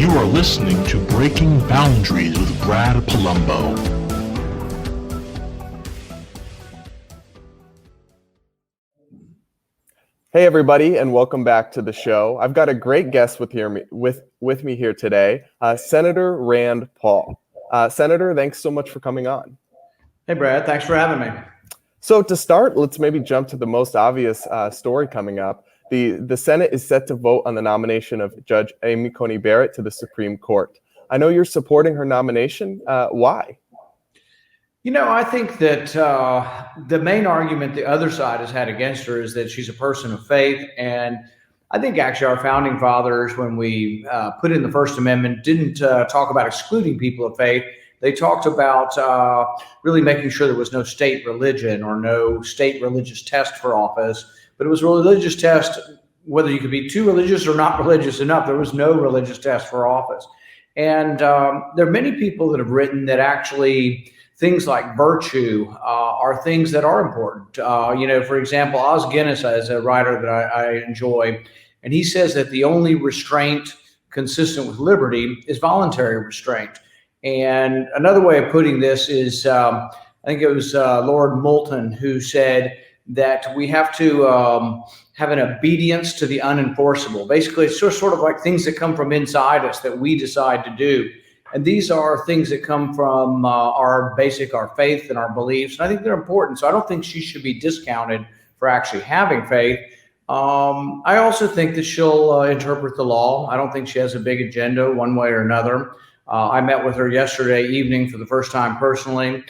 You are listening to Breaking Boundaries with Brad Palumbo. Hey everybody, and welcome back to the show. I've got a great guest with me here today, Senator Rand Paul. Senator, thanks so much for coming on. Hey Brad, thanks for having me. So to start, let's maybe jump to the most obvious story coming up. The Senate is set to vote on the nomination of Judge Amy Coney Barrett to the Supreme Court. I know you're supporting her nomination. Why? You know, I think that the main argument the other side has had against her is that she's a person of faith. And I think actually our founding fathers, when we put in the First Amendment, didn't talk about excluding people of faith. They talked about really making sure there was no state religion or no state religious test for office, but it was a religious test, whether you could be too religious or not religious enough. There was no religious test for office. And there are many people that have written that actually things like virtue are things that are important. For example, Os Guinness is a writer that I enjoy, and he says that the only restraint consistent with liberty is voluntary restraint. And another way of putting this is, I think it was Lord Moulton who said that we have to have an obedience to the unenforceable. Basically, it's sort of like things that come from inside us that we decide to do. And these are things that come from our faith and our beliefs. And I think they're important. So I don't think she should be discounted for actually having faith. I also think that she'll interpret the law. I don't think she has a big agenda one way or another. I met with her yesterday evening for the first time personally.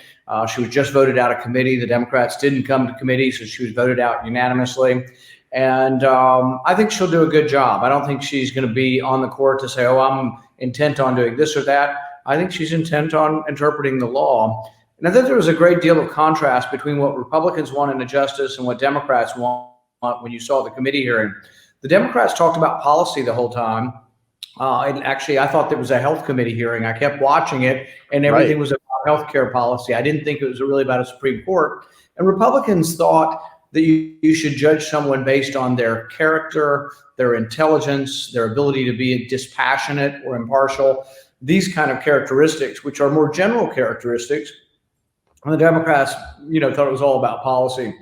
She was just voted out of committee. The Democrats didn't come to committee, so she was voted out unanimously. And I think she'll do a good job. I don't think she's going to be on the court to say, oh, I'm intent on doing this or that. I think she's intent on interpreting the law. And I think there was a great deal of contrast between what Republicans want in a justice and what Democrats want when you saw the committee hearing. The Democrats talked about policy the whole time. And actually, I thought there was a health committee hearing. I kept watching it, and everything was about healthcare policy. I didn't think it was really about a Supreme Court. And Republicans thought that you should judge someone based on their character, their intelligence, their ability to be dispassionate or impartial, these kind of characteristics, which are more general characteristics. And the Democrats, thought it was all about policy.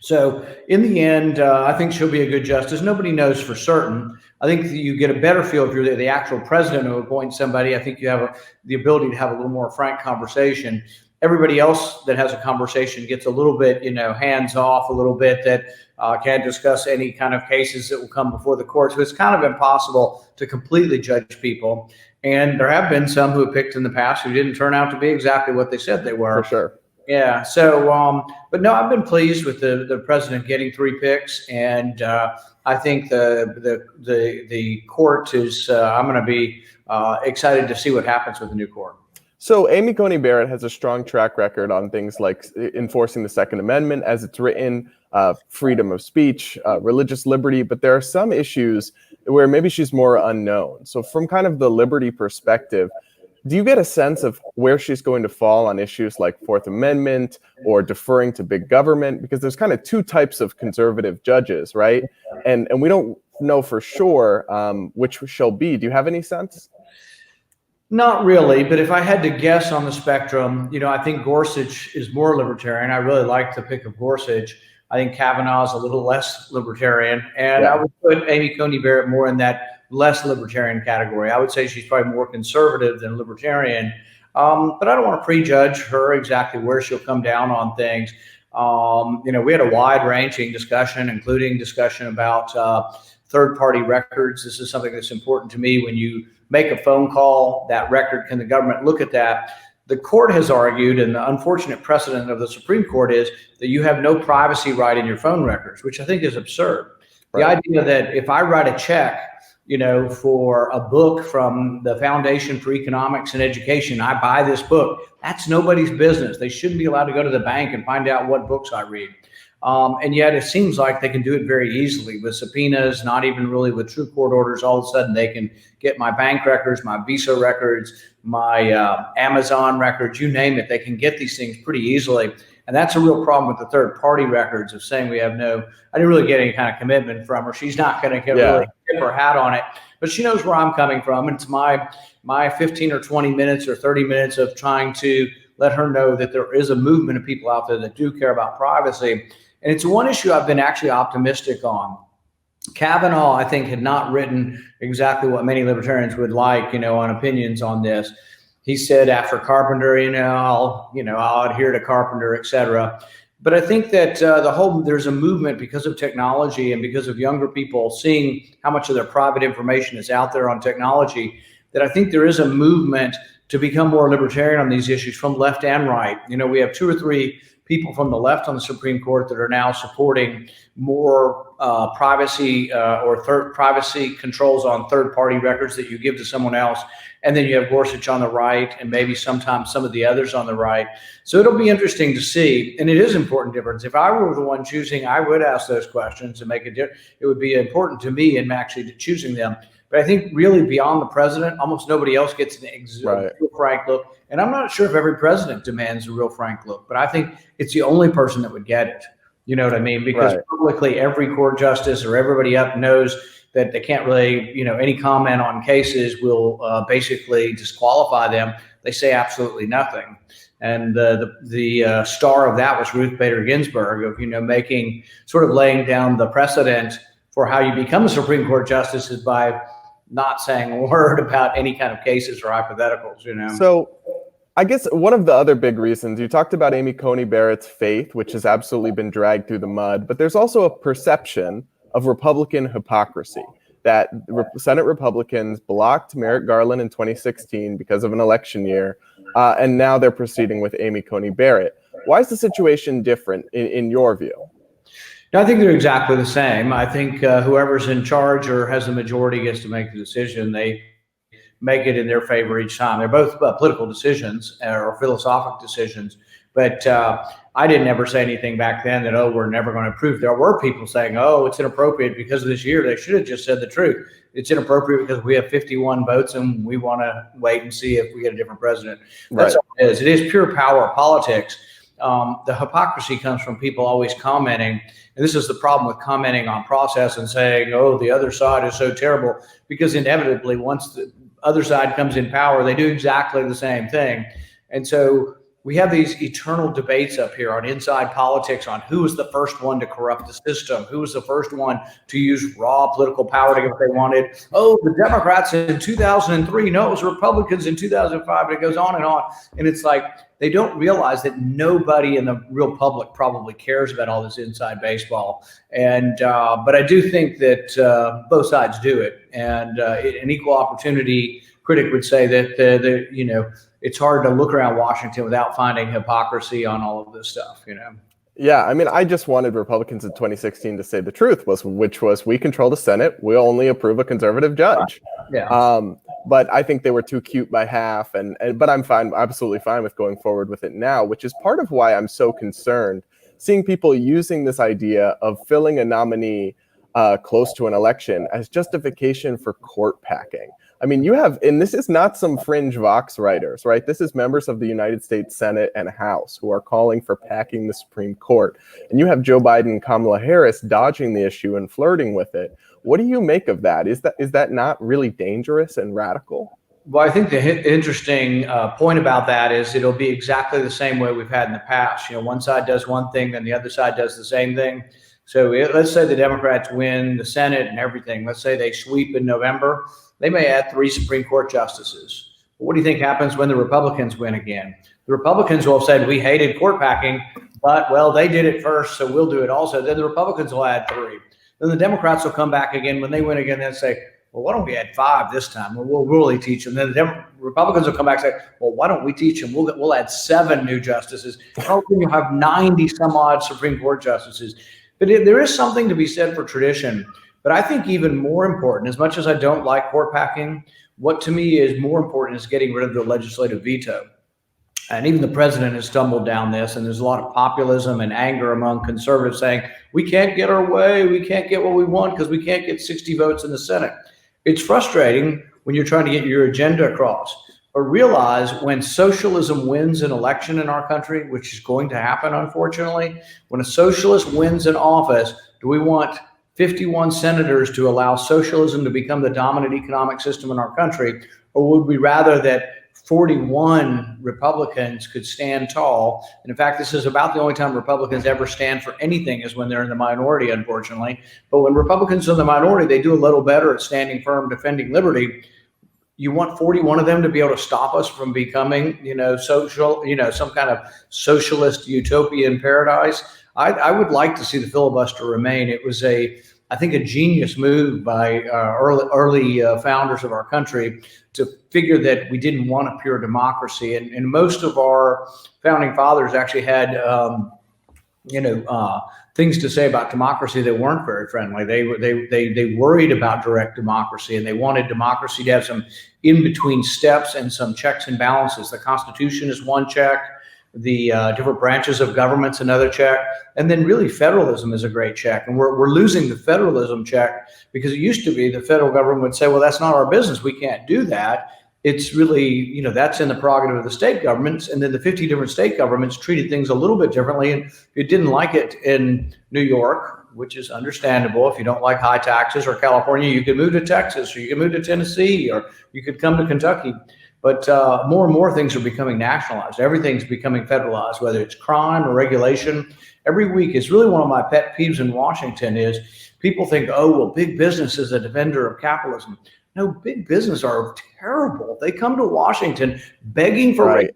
So in the end, I think she'll be a good justice. Nobody knows for certain. I think you get a better feel if you're the actual president who appoints somebody. I think you have the ability to have a little more frank conversation. Everybody else that has a conversation gets a little bit, hands off a little bit, that can't discuss any kind of cases that will come before the court. So it's kind of impossible to completely judge people. And there have been some who have picked in the past who didn't turn out to be exactly what they said they were. For sure. Yeah. So, but no, I've been pleased with the president getting 3 picks, and I think the court is. I'm going to be excited to see what happens with the new court. So Amy Coney Barrett has a strong track record on things like enforcing the Second Amendment as it's written, freedom of speech, religious liberty, but there are some issues where maybe she's more unknown. So from kind of the liberty perspective, do you get a sense of where she's going to fall on issues like Fourth Amendment or deferring to big government? Because there's kind of 2 types of conservative judges, right? And we don't know for sure which she'll be. Do you have any sense? Not really, but if I had to guess on the spectrum, I think Gorsuch is more libertarian. I really like the pick of Gorsuch. I think Kavanaugh is a little less libertarian, and I would put Amy Coney Barrett more in that less libertarian category. I would say she's probably more conservative than libertarian, but I don't want to prejudge her exactly where she'll come down on things. We had a wide-ranging discussion, including discussion about third-party records. This is something that's important to me. When you make a phone call, that record, can the government look at that? The court has argued, and the unfortunate precedent of the Supreme Court is that you have no privacy right in your phone records, which I think is absurd. Right. The idea that if I write a check, for a book from the Foundation for Economics and Education, I buy this book, that's nobody's business. They shouldn't be allowed to go to the bank and find out what books I read. And yet it seems like they can do it very easily with subpoenas, not even really with true court orders. All of a sudden they can get my bank records, my Visa records, my Amazon records, you name it. They can get these things pretty easily. And that's a real problem with the third party records of saying we have I didn't really get any kind of commitment from her. She's not going to really tip her hat on it. But she knows where I'm coming from, and it's my 15 or 20 minutes or 30 minutes of trying to let her know that there is a movement of people out there that do care about privacy. And it's one issue I've been actually optimistic on. Kavanaugh, I think, had not written exactly what many libertarians would like, on opinions on this. He said after Carpenter, I'll adhere to Carpenter, et cetera. But I think that there's a movement because of technology and because of younger people seeing how much of their private information is out there on technology, that I think there is a movement to become more libertarian on these issues from left and right. We have 2 or 3 people from the left on the Supreme Court that are now supporting more privacy privacy controls on third-party records that you give to someone else. And then you have Gorsuch on the right, and maybe sometimes some of the others on the right. So it'll be interesting to see. And it is an important difference. If I were the one choosing, I would ask those questions and make a difference. It would be important to me in actually choosing them. But I think really beyond the president, almost nobody else gets an real frank look. And I'm not sure if every president demands a real frank look, but I think it's the only person that would get it. You know what I mean? Because publicly every court justice or everybody up knows that they can't really, any comment on cases will basically disqualify them. They say absolutely nothing. And the star of that was Ruth Bader Ginsburg of, laying down the precedent for how you become a Supreme Court justice is by not saying a word about any kind of cases or hypotheticals, So I guess one of the other big reasons, you talked about Amy Coney Barrett's faith, which has absolutely been dragged through the mud, but there's also a perception of Republican hypocrisy that Senate Republicans blocked Merrick Garland in 2016 because of an election year, and now they're proceeding with Amy Coney Barrett. Why is the situation different in your view? No, I think they're exactly the same. I think whoever's in charge or has the majority gets to make the decision. They make it in their favor each time. They're both political decisions or philosophical decisions. But I didn't ever say anything back then that, we're never going to approve. There were people saying, it's inappropriate because of this year. They should have just said the truth. It's inappropriate because we have 51 votes and we want to wait and see if we get a different president. That's all it is. It is pure power politics. The hypocrisy comes from people always commenting. And this is the problem with commenting on process and saying, the other side is so terrible, because inevitably once the other side comes in power, they do exactly the same thing. And so we have these eternal debates up here on inside politics on who was the first one to corrupt the system, who was the first one to use raw political power to get what they wanted. The Democrats in 2003. No, it was Republicans in 2005. And it goes on. And it's like they don't realize that nobody in the real public probably cares about all this inside baseball. And but I do think that both sides do it. And an equal opportunity critic would say that it's hard to look around Washington without finding hypocrisy on all of this stuff, Yeah, I mean, I just wanted Republicans in 2016 to say the truth, which was we control the Senate. We only approve a conservative judge. Yeah. But I think they were too cute by half. But I'm absolutely fine with going forward with it now, which is part of why I'm so concerned seeing people using this idea of filling a nominee close to an election as justification for court packing. I mean, and this is not some fringe Vox writers, right? This is members of the United States Senate and House who are calling for packing the Supreme Court. And you have Joe Biden and Kamala Harris dodging the issue and flirting with it. What do you make of that? Is that not really dangerous and radical? Well, I think the interesting point about that is it'll be exactly the same way we've had in the past. One side does one thing, then the other side does the same thing. So let's say the Democrats win the Senate and everything. Let's say they sweep in November. They may add 3 Supreme Court justices. But what do you think happens when the Republicans win again? The Republicans will have said, we hated court packing, but, they did it first, so we'll do it also. Then the Republicans will add 3. Then the Democrats will come back again. When they win again, they'll say, why don't we add 5 this time? We'll really teach them. Then the Republicans will come back and say, why don't we teach them? We'll add 7 new justices. How can you have 90 some odd Supreme Court justices? But there is something to be said for tradition. But I think even more important, as much as I don't like court packing, what to me is more important is getting rid of the legislative veto. And even the president has stumbled down this, and there's a lot of populism and anger among conservatives saying, we can't get our way, we can't get what we want because we can't get 60 votes in the Senate. It's frustrating when you're trying to get your agenda across. But realize when socialism wins an election in our country, which is going to happen, unfortunately, when a socialist wins an office, do we want 51 senators to allow socialism to become the dominant economic system in our country? Or would we rather that 41 Republicans could stand tall? And in fact, this is about the only time Republicans ever stand for anything is when they're in the minority, unfortunately. But when Republicans are in the minority, they do a little better at standing firm, defending liberty. You want 41 of them to be able to stop us from becoming, social, some kind of socialist utopian paradise? I would like to see the filibuster remain. It was I think a genius move by early founders of our country to figure that we didn't want a pure democracy. And most of our founding fathers actually had, things to say about democracy that weren't very friendly. They worried about direct democracy, and they wanted democracy to have some in-between steps and some checks and balances. The Constitution is one check. The different branches of government's another check, and then really federalism is a great check. And we're losing the federalism check because it used to be the federal government would say, well, that's not our business. We can't do that. It's really, that's in the prerogative of the state governments. And then the 50 different state governments treated things a little bit differently. And if you didn't like it in New York, which is understandable, if you don't like high taxes, or California, you could move to Texas, or you could move to Tennessee, or you could come to Kentucky. But more and more things are becoming nationalized. Everything's becoming federalized, whether it's crime or regulation. Every week, it's really one of my pet peeves in Washington is people think, oh, well, big business is a defender of capitalism. No, big business are terrible. They come to Washington begging for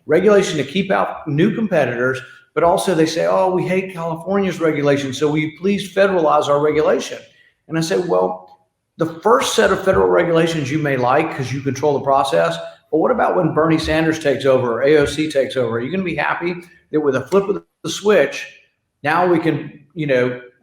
regulation to keep out new competitors, but also they say, oh, we hate California's regulation, so will you please federalize our regulation? And I say, well, the first set of federal regulations you may like because you control the process, but what about when Bernie Sanders takes over or AOC takes over? Are you going to be happy that with a flip of the switch, now we can,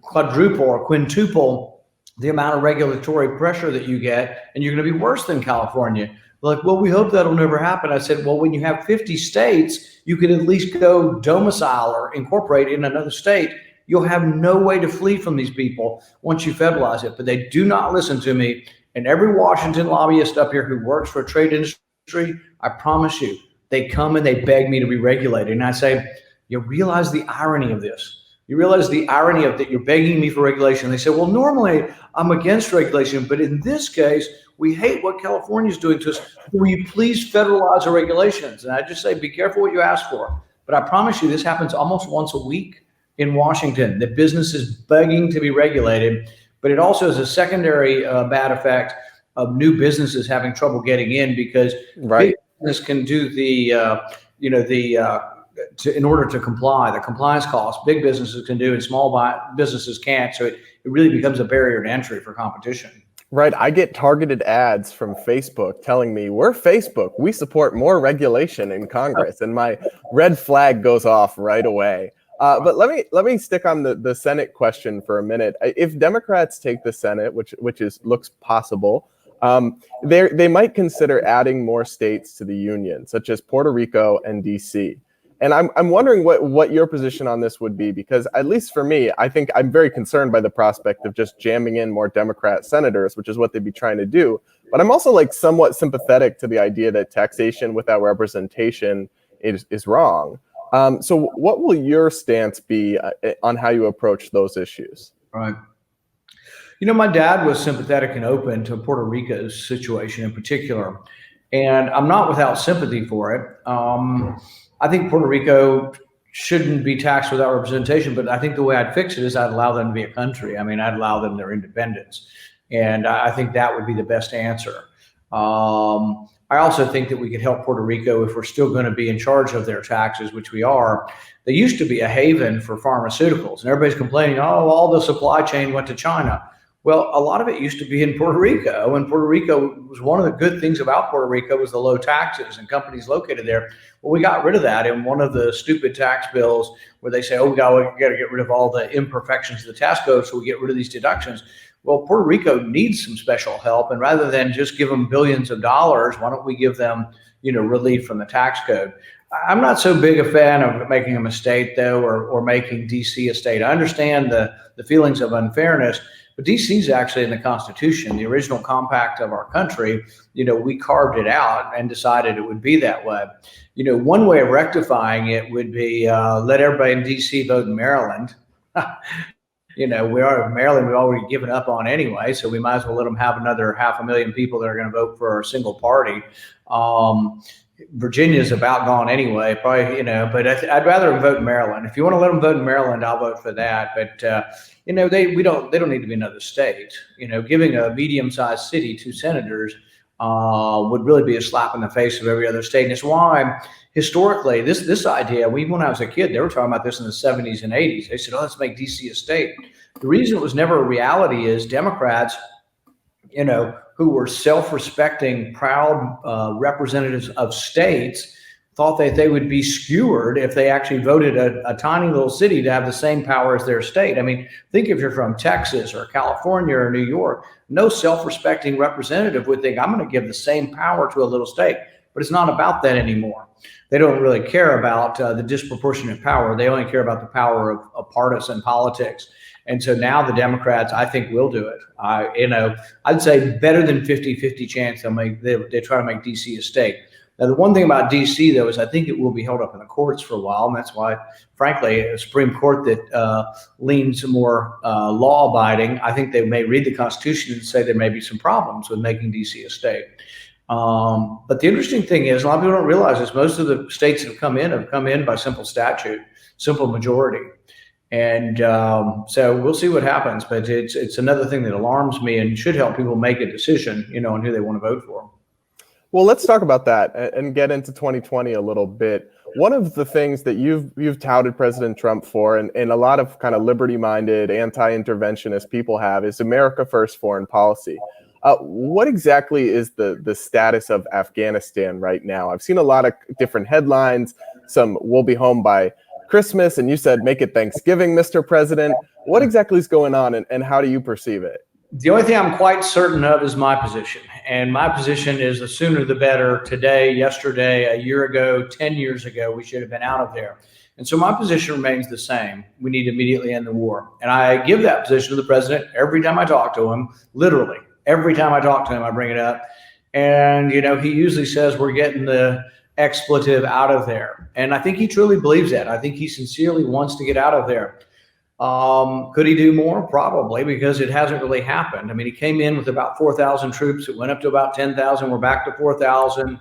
quadruple or quintuple the amount of regulatory pressure that you get, and you're going to be worse than California? They're like, well, we hope that'll never happen. I said, well, when you have 50 states, you could at least go domicile or incorporate in another state. You'll have no way to flee from these people once you federalize it. But they do not listen to me. And every Washington lobbyist up here who works for a trade industry, I promise you, they come and they beg me to be regulated. And I say, you realize the irony of this? You realize the irony of that you're begging me for regulation? They say, well, normally I'm against regulation, but in this case, we hate what California is doing to us. Will you please federalize our regulations? And I just say, be careful what you ask for. But I promise you, this happens almost once a week in Washington. The business is begging to be regulated, but it also has a secondary bad effect of new businesses having trouble getting in because big business can do in order to comply, the compliance costs big businesses can do and small businesses can't. So it really becomes a barrier to entry for competition. Right. I get targeted ads from Facebook telling me, we're Facebook, we support more regulation in Congress. And my red flag goes off right away. But let me stick on the Senate question for a minute. If Democrats take the Senate, which looks possible, they might consider adding more states to the union, such as Puerto Rico and DC. And I'm wondering what your position on this would be, because at least for me, I think I'm very concerned by the prospect of just jamming in more Democrat senators, which is what they'd be trying to do. But I'm also somewhat sympathetic to the idea that taxation without representation is wrong. So what will your stance be on how you approach those issues? Right. My dad was sympathetic and open to Puerto Rico's situation in particular, and I'm not without sympathy for it. I think Puerto Rico shouldn't be taxed without representation, but I think the way I'd fix it is I'd allow them to be a country. I mean, I'd allow them their independence, and I think that would be the best answer. I also think that we could help Puerto Rico if we're still going to be in charge of their taxes, which we are. They used to be a haven for pharmaceuticals, and everybody's complaining, oh, all the supply chain went to China. Well, a lot of it used to be in Puerto Rico, and Puerto Rico was one of the good things about Puerto Rico was the low taxes and companies located there. Well, we got rid of that in one of the stupid tax bills where they say, oh, we got to get rid of all the imperfections of the tax code, so we get rid of these deductions. Well, Puerto Rico needs some special help, and rather than just give them billions of dollars, why don't we give them, relief from the tax code? I'm not so big a fan of making them a state, though, or making DC a state. I understand the feelings of unfairness, but DC is actually in the Constitution, the original compact of our country. We carved it out and decided it would be that way. One way of rectifying it would be let everybody in DC vote in Maryland. we are in Maryland, we've already given up on anyway, so we might as well let them have another 500,000 people that are going to vote for a single party. Virginia's about gone anyway, probably, but I'd rather them vote in Maryland. If you want to let them vote in Maryland, I'll vote for that. But they don't need to be another state. Giving a medium-sized city 2 senators would really be a slap in the face of every other state. And it's why historically this idea, when I was a kid, they were talking about this in the 70s and 80s. They said, oh, let's make DC a state. The reason it was never a reality is Democrats, who were self-respecting, proud representatives of states, thought that they would be skewered if they actually voted a tiny little city to have the same power as their state. I mean, think if you're from Texas or California or New York, no self-respecting representative would think, I'm going to give the same power to a little state. But it's not about that anymore. They don't really care about the disproportionate power. They only care about the power of partisan politics. And so now the Democrats, I think, will do it. I'd say better than 50-50 chance they try to make DC a state. Now, the one thing about DC, though, is I think it will be held up in the courts for a while. And that's why, frankly, a Supreme Court that leans more law-abiding, I think they may read the Constitution and say there may be some problems with making DC a state. But the interesting thing is, a lot of people don't realize this, most of the states that have come in by simple statute, simple majority. And so we'll see what happens, but it's another thing that alarms me and should help people make a decision, on who they want to vote for. Well, let's talk about that and get into 2020 a little bit. One of the things that you've touted President Trump for, and a lot of kind of liberty-minded, anti-interventionist people have, is America First foreign policy. What exactly is the status of Afghanistan right now? I've seen a lot of different headlines. Some "we'll be home by Christmas," and you said "make it Thanksgiving, Mr. President." What exactly is going on, and how do you perceive it? The only thing I'm quite certain of is my position. And my position is the sooner the better. Today, yesterday, a year ago, 10 years ago, we should have been out of there. And so my position remains the same. We need to immediately end the war. And I give that position to the president every time I talk to him, literally. Every time I talk to him, I bring it up. And, he usually says we're getting the expletive out of there. And I think he truly believes that. I think he sincerely wants to get out of there. Could he do more? Probably, because it hasn't really happened. I mean, he came in with about 4,000 troops. It went up to about 10,000. We're back to 4,000.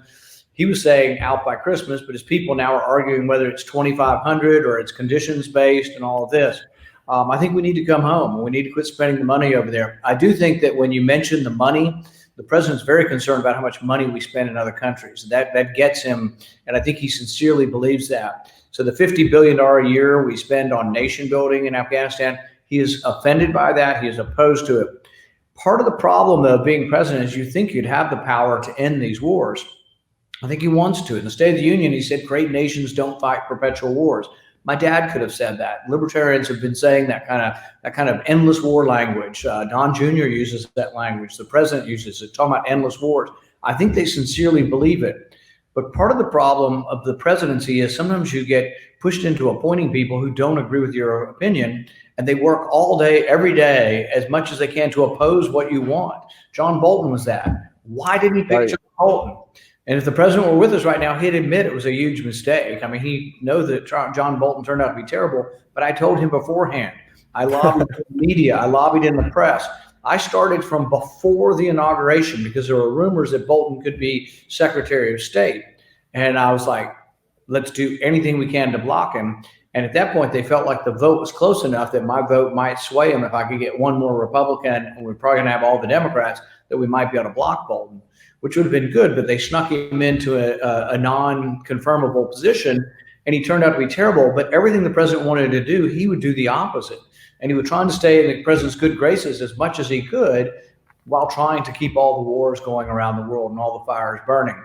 He was saying out by Christmas, but his people now are arguing whether it's 2,500 or it's conditions based and all of this. I think we need to come home. We need to quit spending the money over there. I do think that when you mention the money, the president's very concerned about how much money we spend in other countries. That gets him, and I think he sincerely believes that. So the $50 billion a year we spend on nation building in Afghanistan, he is offended by that. He is opposed to it. Part of the problem of being president is you think you'd have the power to end these wars. I think he wants to. In the State of the Union, he said, great nations don't fight perpetual wars. My dad could have said that. Libertarians have been saying that kind of endless war language. Don Jr. uses that language. The president uses it, talking about endless wars. I think they sincerely believe it. But part of the problem of the presidency is sometimes you get pushed into appointing people who don't agree with your opinion, and they work all day, every day, as much as they can to oppose what you want. John Bolton was that. Why didn't he pick John Bolton? And if the president were with us right now, he'd admit it was a huge mistake. I mean, he knows that John Bolton turned out to be terrible, but I told him beforehand. I lobbied in the media. I lobbied in the press. I started from before the inauguration because there were rumors that Bolton could be Secretary of State. And I was like, let's do anything we can to block him. And at that point, they felt like the vote was close enough that my vote might sway him if I could get one more Republican, and we're probably going to have all the Democrats, that we might be able to block Bolton, which would have been good. But they snuck him into a non-confirmable position, and he turned out to be terrible. But everything the president wanted to do, he would do the opposite. And he was trying to stay in the president's good graces as much as he could while trying to keep all the wars going around the world and all the fires burning.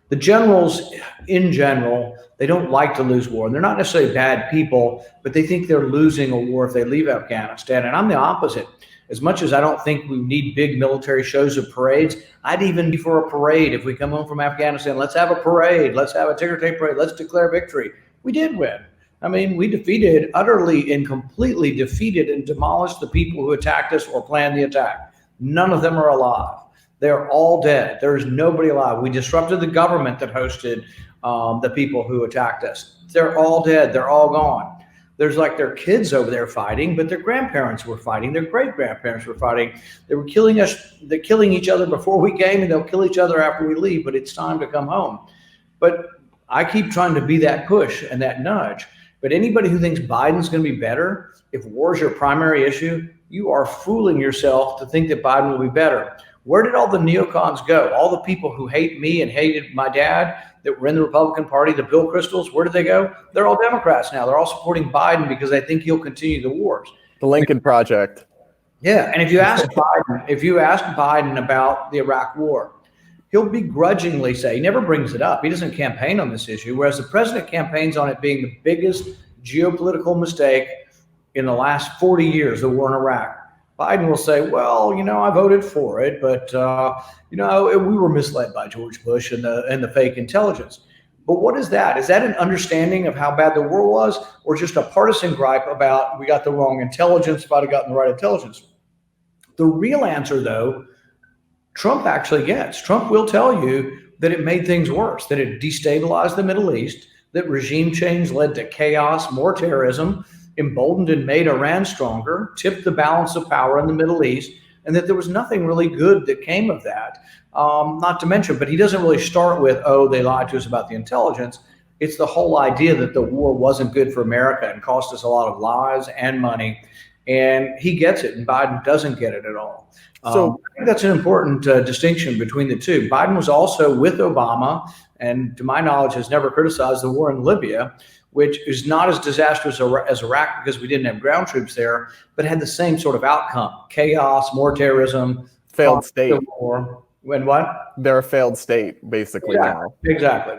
The generals, in general, they don't like to lose war. And they're not necessarily bad people, but they think they're losing a war if they leave Afghanistan. And I'm the opposite. As much as I don't think we need big military shows or parades, I'd even be for a parade. If we come home from Afghanistan, let's have a parade. Let's have a ticker tape parade. Let's declare victory. We did win. I mean, we utterly and completely defeated and demolished the people who attacked us or planned the attack. None of them are alive. They're all dead. There is nobody alive. We disrupted the government that hosted the people who attacked us. They're all dead. They're all gone. There's like their kids over there fighting, but their grandparents were fighting, their great grandparents were fighting. They were killing us, they're killing each other before we came, and they'll kill each other after we leave, but it's time to come home. But I keep trying to be that push and that nudge. But anybody who thinks Biden's going to be better, if war is your primary issue, you are fooling yourself to think that Biden will be better. Where did all the neocons go? All the people who hate me and hated my dad that were in the Republican Party, the Bill Kristols, where did they go? They're all Democrats now. They're all supporting Biden because they think he'll continue the wars. The Lincoln Project. Yeah, and if you ask Biden about the Iraq War, he'll begrudgingly say, he never brings it up. He doesn't campaign on this issue, whereas the president campaigns on it being the biggest geopolitical mistake in the last 40 years, the war in Iraq. Biden will say, well, I voted for it, but, we were misled by George Bush and the fake intelligence. But what is that? Is that an understanding of how bad the war was, or just a partisan gripe about we got the wrong intelligence, if I'd have gotten the right intelligence? The real answer, though, Trump actually gets. Trump will tell you that it made things worse, that it destabilized the Middle East, that regime change led to chaos, more terrorism, emboldened and made Iran stronger, tipped the balance of power in the Middle East, and that there was nothing really good that came of that. Not to mention, but he doesn't really start with, they lied to us about the intelligence. It's the whole idea that the war wasn't good for America and cost us a lot of lives and money. And he gets it, and Biden doesn't get it at all. So I think that's an important distinction between the two. Biden was also with Obama, and to my knowledge has never criticized the war in Libya, which is not as disastrous as Iraq because we didn't have ground troops there, but had the same sort of outcome: chaos, more terrorism, failed state. War. When what? They're a failed state, basically, now. Exactly.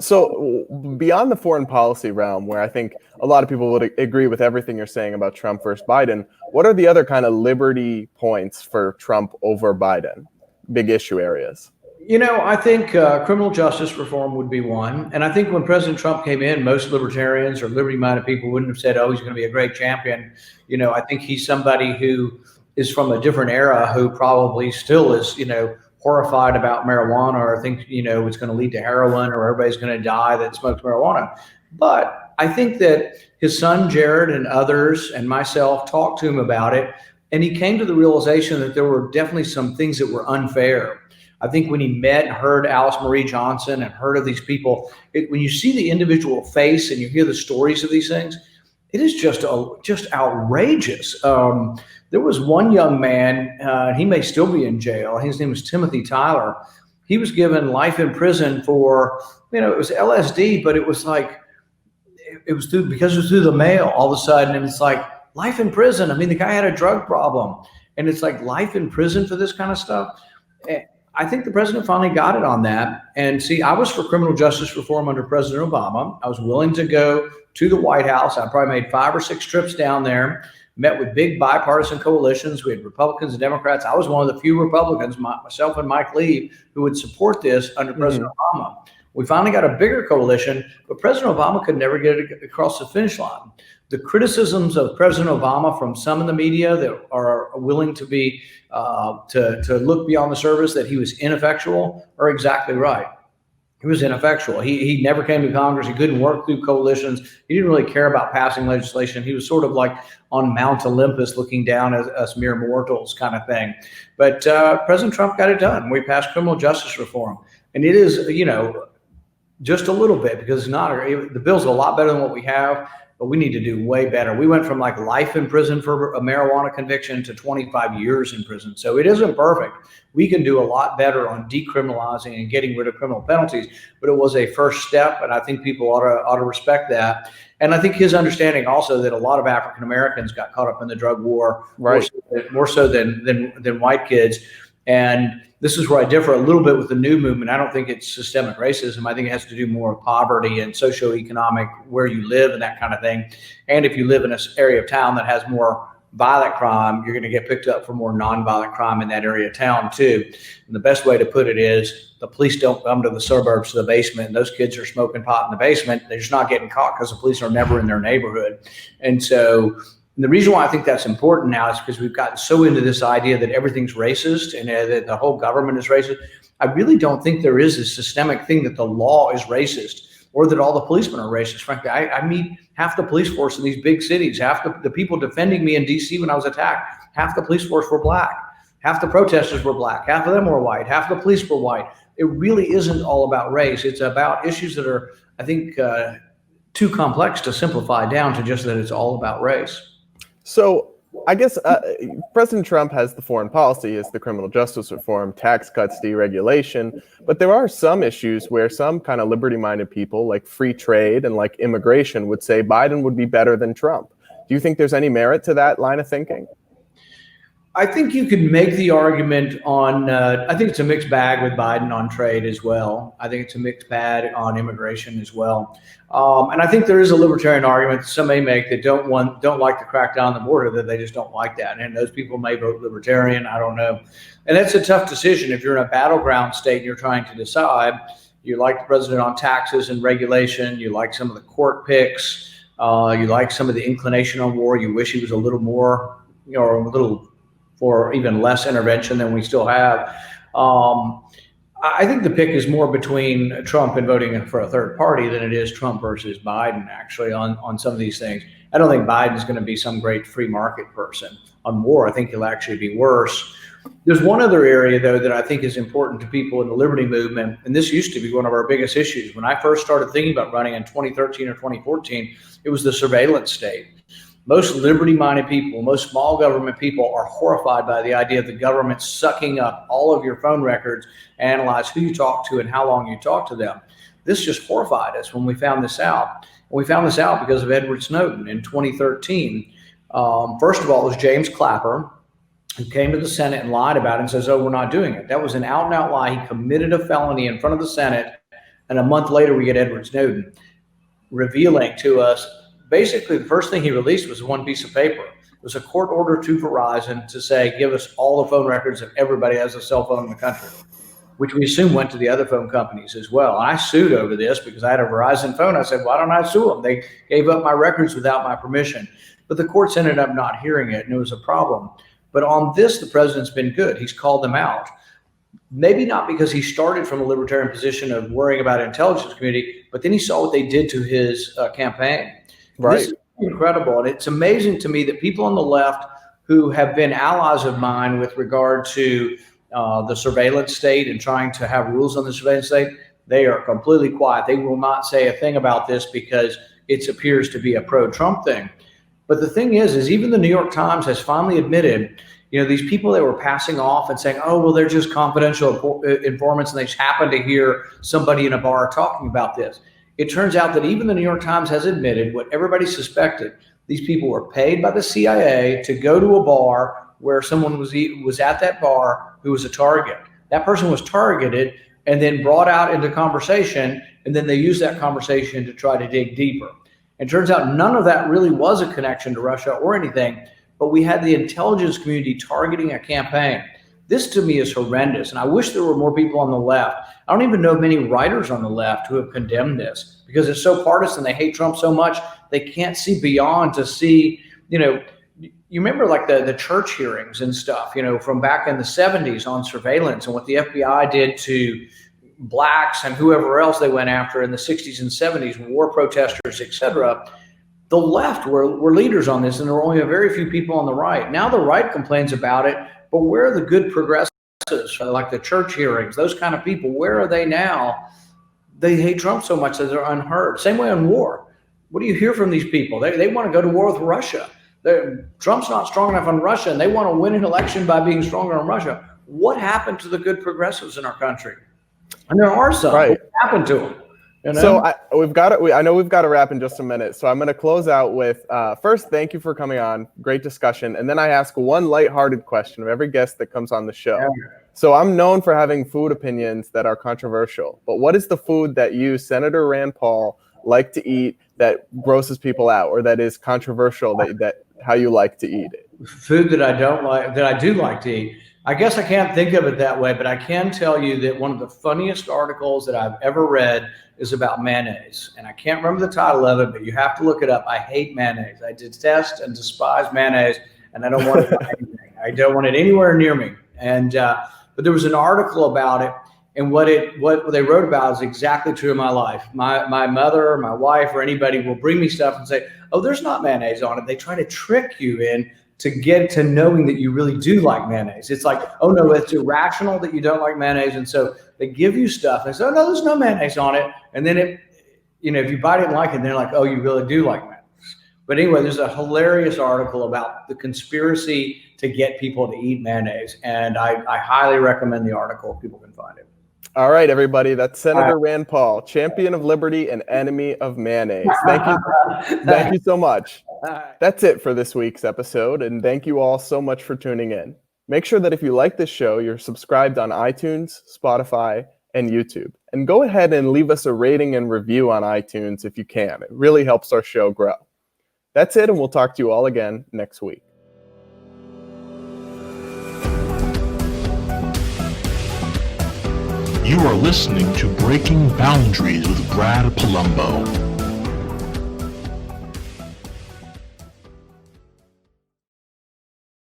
So beyond the foreign policy realm, where I think a lot of people would agree with everything you're saying about Trump versus Biden, what are the other kind of liberty points for Trump over Biden? Big issue areas. I think criminal justice reform would be one. And I think when President Trump came in, most libertarians or liberty-minded people wouldn't have said, he's going to be a great champion. I think he's somebody who is from a different era who probably still is, horrified about marijuana, or think, it's going to lead to heroin, or everybody's going to die that smokes marijuana. But I think that his son, Jared, and others and myself talked to him about it. And he came to the realization that there were definitely some things that were unfair. I think when he met and heard Alice Marie Johnson and heard of these people, when you see the individual face and you hear the stories of these things, it is just outrageous. There was one young man, he may still be in jail. His name was Timothy Tyler. He was given life in prison for, it was LSD, but it was like, because it was through the mail all of a sudden. And it's like life in prison. I mean, the guy had a drug problem, and it's like life in prison for this kind of stuff. I think the president finally got it on that. And see, I was for criminal justice reform under President Obama. I was willing to go to the White House. I probably made 5 or 6 trips down there, met with big bipartisan coalitions. We had Republicans and Democrats. I was one of the few Republicans, myself and Mike Lee, who would support this under President Obama. We finally got a bigger coalition, but President Obama could never get it across the finish line. The criticisms of President Obama from some in the media that are willing to be to look beyond the surface, that he was ineffectual, are exactly right. He was ineffectual. He never came to Congress. He couldn't work through coalitions. He didn't really care about passing legislation. He was sort of like on Mount Olympus looking down at us mere mortals kind of thing. But President Trump got it done. We passed criminal justice reform. And it is, just a little bit, because the bill's a lot better than what we have, but we need to do way better. We went from like life in prison for a marijuana conviction to 25 years in prison. So it isn't perfect. We can do a lot better on decriminalizing and getting rid of criminal penalties, but it was a first step, and I think people ought to respect that. And I think his understanding also that a lot of African Americans got caught up in the drug war, right, more so than white kids. And this is where I differ a little bit with the new movement. I don't think it's systemic racism. I think it has to do more with poverty and socioeconomic, where you live and that kind of thing. And if you live in an area of town that has more violent crime, you're going to get picked up for more nonviolent crime in that area of town too. And the best way to put it is the police don't come to the suburbs, to the basement, and those kids are smoking pot in the basement. They're just not getting caught because the police are never in their neighborhood. And so the reason why I think that's important now is because we've gotten so into this idea that everything's racist and that the whole government is racist. I really don't think there is a systemic thing that the law is racist or that all the policemen are racist. Frankly, I meet half the police force in these big cities, half the people defending me in DC when I was attacked, half the police force were black, half the protesters were black, half of them were white, half the police were white. It really isn't all about race. It's about issues that are, I think, too complex to simplify down to just that it's all about race. So I guess President Trump has the foreign policy, is the criminal justice reform, tax cuts, deregulation, but there are some issues where some kind of liberty-minded people like free trade and like immigration would say Biden would be better than Trump. Do you think there's any merit to that line of thinking? I think you can make the argument on, I think it's a mixed bag with Biden on trade as well. I think it's a mixed bag on immigration as well. And I think there is a libertarian argument that some may make that don't like to crack down on the border, that they just don't like that. And those people may vote libertarian, I don't know. And that's a tough decision. If you're in a battleground state and you're trying to decide, you like the president on taxes and regulation, you like some of the court picks, you like some of the inclination on war, you wish he was a little more, or a little or even less intervention than we still have. I think the pick is more between Trump and voting for a third party than it is Trump versus Biden, actually, on some of these things. I don't think Biden's going to be some great free market person on war. I think he'll actually be worse. There's one other area, though, that I think is important to people in the liberty movement, and this used to be one of our biggest issues. When I first started thinking about running in 2013 or 2014, it was the surveillance state. Most liberty-minded people, most small government people are horrified by the idea of the government sucking up all of your phone records, analyze who you talk to and how long you talk to them. This just horrified us when we found this out. And we found this out because of Edward Snowden in 2013. First of all, it was James Clapper who came to the Senate and lied about it and says, oh, we're not doing it. That was an out-and-out lie. He committed a felony in front of the Senate, and a month later we get Edward Snowden revealing to us. Basically, the first thing he released was one piece of paper. It was a court order to Verizon to say, give us all the phone records of everybody who has a cell phone in the country, which we assume went to the other phone companies as well. I sued over this because I had a Verizon phone. I said, why don't I sue them? They gave up my records without my permission. But the courts ended up not hearing it, and it was a problem. But on this, the president's been good. He's called them out. Maybe not because he started from a libertarian position of worrying about intelligence community, but then he saw what they did to his campaign. Right. This is incredible. And it's amazing to me that people on the left who have been allies of mine with regard to the surveillance state and trying to have rules on the surveillance state, they are completely quiet. They will not say a thing about this because it appears to be a pro-Trump thing. But the thing is even the New York Times has finally admitted, these people that were passing off and saying, oh, well, they're just confidential informants and they just happen to hear somebody in a bar talking about this. It turns out that even the New York Times has admitted what everybody suspected. These people were paid by the CIA to go to a bar where someone was at that bar who was a target. That person was targeted and then brought out into conversation, and then they used that conversation to try to dig deeper. And it turns out none of that really was a connection to Russia or anything, but we had the intelligence community targeting a campaign. This to me is horrendous, and I wish there were more people on the left. I don't even know many writers on the left who have condemned this because it's so partisan. They hate Trump so much they can't see beyond to see, you remember like the church hearings and stuff, from back in the 70s on surveillance and what the FBI did to blacks and whoever else they went after in the 60s and 70s, war protesters, etc. The left were leaders on this, and there were only a very few people on the right. Now the right complains about it. But where are the good progressives, like the church hearings, those kind of people? Where are they now? They hate Trump so much that they're unheard. Same way on war. What do you hear from these people? They want to go to war with Russia. Trump's not strong enough on Russia, and they want to win an election by being stronger on Russia. What happened to the good progressives in our country? And there are some. Right. What happened to them? So I know we've got to wrap in just a minute. So I'm going to close out with first, thank you for coming on. Great discussion. And then I ask one lighthearted question of every guest that comes on the show. Yeah. So I'm known for having food opinions that are controversial. But what is the food that you, Senator Rand Paul, like to eat that grosses people out or that is controversial that how you like to eat it? Food that I don't like, that I do like to eat. I guess I can't think of it that way, but I can tell you that one of the funniest articles that I've ever read is about mayonnaise. And I can't remember the title of it, but you have to look it up. I hate mayonnaise. I detest and despise mayonnaise, and I don't want it for anything. I don't want it anywhere near me. And but there was an article about it, And what they wrote about is exactly true in my life. My mother, my wife, or anybody will bring me stuff and say, "Oh, there's not mayonnaise on it." They try to trick you in to get to knowing that you really do like mayonnaise. It's like, "Oh no, it's irrational that you don't like mayonnaise," and so they give you stuff and say, "Oh no, there's no mayonnaise on it," and then if you bite it and like it, they're like, "Oh, you really do like mayonnaise." But anyway, there's a hilarious article about the conspiracy to get people to eat mayonnaise, and I highly recommend the article if people can find it. All right, everybody. That's Senator Rand Paul, champion of liberty and enemy of mayonnaise. Thank you. Thank you so much. That's it for this week's episode, and thank you all so much for tuning in. Make sure that if you like this show, you're subscribed on iTunes, Spotify, and YouTube. And go ahead and leave us a rating and review on iTunes if you can. It really helps our show grow. That's it, and we'll talk to you all again next week. You are listening to Breaking Boundaries with Brad Palumbo.